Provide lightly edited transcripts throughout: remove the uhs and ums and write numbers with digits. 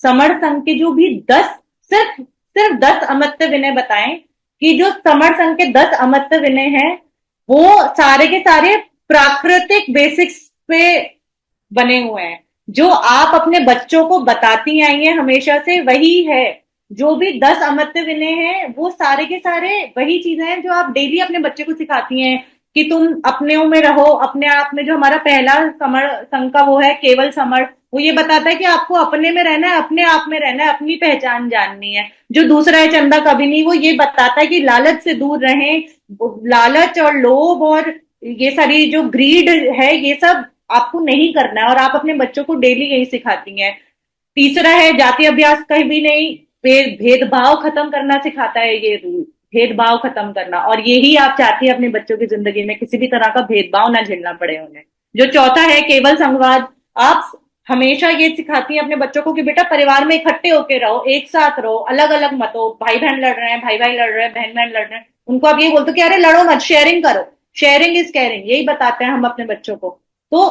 Summer संघ के जो भी 10, सिर्फ सिर्फ 10 अमर्त्य विनय बताएं कि जो समर संघ के 10 अमर्त्य विनय हैं वो सारे के सारे प्राकृतिक बेसिक्स पे बने हुए हैं। जो आप अपने बच्चों को बताती आई हैं हमेशा से वही है। जो भी 10 अमर्त्य विनय हैं वो सारे के सारे वही चीजें हैं जो आप डेली अपने बच्चे को सिखाती हैं कि तुम अपने में रहो, अपने आप में। जो हमारा पहला समर संघ का वो है केवल समर, वो ये बताता है कि आपको अपने में रहना है, अपने आप में रहना है, अपनी पहचान जाननी है। जो दूसरा है चंदा कभी नहीं, वो ये बताता है कि लालच से दूर रहें। लालच और लोभ और ये सारी जो ग्रीड है ये सब आपको नहीं करना है, और आप अपने बच्चों को डेली यही सिखाती हैं। तीसरा है जाति अभ्यास, कहीं भी नहीं, भेदभाव खत्म करना सिखाता है ये रूल। भेदभाव खत्म करना, और यही आप चाहती है अपने बच्चों की जिंदगी में, किसी भी तरह का भेदभाव ना झेलना पड़े उन्हें। जो चौथा है केवल संवाद, आप हमेशा ये सिखाती हैं अपने बच्चों को कि बेटा परिवार में इकट्ठे होके रहो, एक साथ रहो, अलग अलग मत हो। भाई बहन लड़ रहे हैं, भाई भाई लड़ रहे हैं, बहन बहन लड़ रहे हैं, उनको आप ये बोलते हो कि अरे लड़ो मत, शेयरिंग करो। शेयरिंग इज केयरिंग, यही बताते हैं हम अपने बच्चों को। तो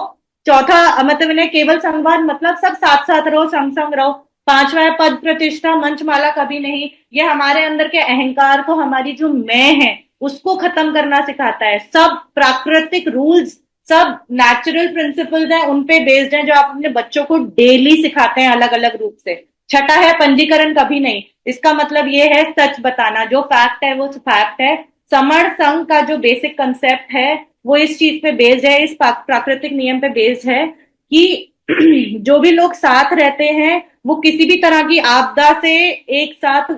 चौथा मतलब इन्हें केवल संवाद मतलब सब साथ साथ रहो, संग संग रहो। पांचवा है पद प्रतिष्ठा, मंचमाला कभी नहीं। ये हमारे अंदर के अहंकार को, हमारी जो मैं है उसको खत्म करना सिखाता है। सब प्राकृतिक रूल्स, सब नेचुरल प्रिंसिपल्स हैं, उन पे बेस्ड हैं, जो आप अपने बच्चों को डेली सिखाते हैं अलग अलग रूप से। छठा है पंजीकरण कभी नहीं। इसका मतलब ये है सच बताना, जो फैक्ट है वो फैक्ट है। समर संघ का जो बेसिक कंसेप्ट है वो इस चीज पे बेस्ड है, इस प्राकृतिक नियम पे बेस्ड है कि जो भी लोग साथ रहते हैं वो किसी भी तरह की आपदा से एक साथ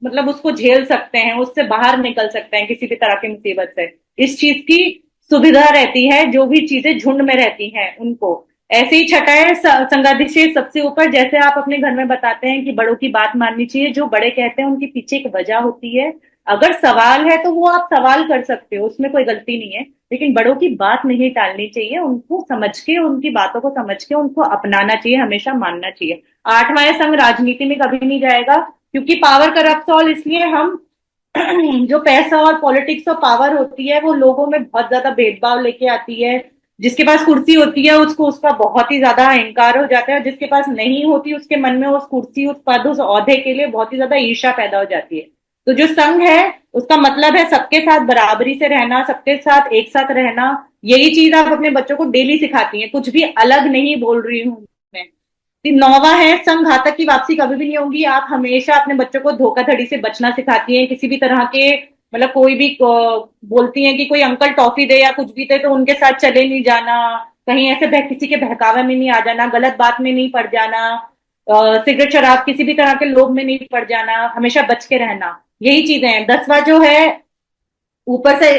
मतलब उसको झेल सकते हैं, उससे बाहर निकल सकते हैं किसी भी तरह की मुसीबत से। इस चीज की सुविधा रहती है जो भी चीजें झुंड में रहती हैं उनको। ऐसे ही छठा है संगाधिशेष सबसे ऊपर। जैसे आप अपने घर में बताते हैं कि बड़ों की बात माननी चाहिए, जो बड़े कहते हैं उनके पीछे एक वजह होती है। अगर सवाल है तो वो आप सवाल कर सकते हो, उसमें कोई गलती नहीं है, लेकिन बड़ों की बात नहीं टालनी चाहिए। उनको समझ के, उनकी बातों को समझ के उनको अपनाना चाहिए, हमेशा मानना चाहिए। आठवां संघ राजनीति में कभी नहीं जाएगा, क्योंकि पावर करप्ट ऑल। इसलिए हम जो पैसा और पॉलिटिक्स और पावर होती है वो लोगों में बहुत ज्यादा भेदभाव लेके आती है। जिसके पास कुर्सी होती है उसको उसका बहुत ही ज्यादा अहंकार हो जाता है, और जिसके पास नहीं होती उसके मन में उस कुर्सी, उस पद, उस ओहदे के लिए बहुत ही ज्यादा ईर्ष्या पैदा हो जाती है। तो जो संघ है उसका मतलब है सबके साथ बराबरी से रहना, सबके साथ एक साथ रहना। यही चीज आप अपने बच्चों को डेली सिखाती हैं, कुछ भी अलग नहीं बोल रही हूं मैं। नौवा है संघ घातक की वापसी कभी भी नहीं होगी। आप हमेशा अपने बच्चों को धोखाधड़ी से बचना सिखाती हैं, किसी भी तरह के मतलब कोई भी बोलती हैं कि कोई अंकल टॉफी दे या कुछ भी दे तो उनके साथ चले नहीं जाना, कहीं ऐसे किसी के बहकावे में नहीं आ जाना, गलत बात में नहीं पड़ जाना, सिगरेट शराब किसी भी तरह के लोभ में नहीं पड़ जाना, हमेशा बच के रहना। यही चीजें हैं। 10वां जो है ऊपर से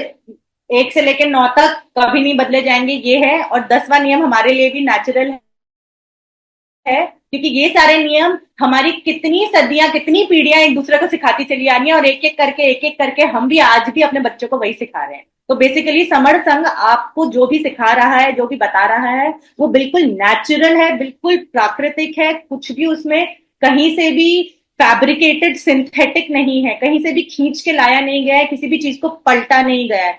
1 से लेकर 9 तक कभी नहीं बदले जाएंगे, ये है। और 10वां नियम हमारे लिए भी नेचुरल है, क्योंकि ये सारे नियम हमारी कितनी सदियां, कितनी पीढ़ियां एक दूसरे को सिखाती चली आ रही है, और एक एक करके हम भी आज भी अपने बच्चों को वही सिखा रहे हैं। तो बेसिकली समर संघ आपको जो भी सिखा रहा है, जो भी बता रहा है, वो बिल्कुल नेचुरल है, बिल्कुल प्राकृतिक है। कुछ भी उसमें कहीं से भी फैब्रिकेटेड सिंथेटिक नहीं है, कहीं से भी खींच के लाया नहीं गया है, किसी भी चीज को पलटा नहीं गया है।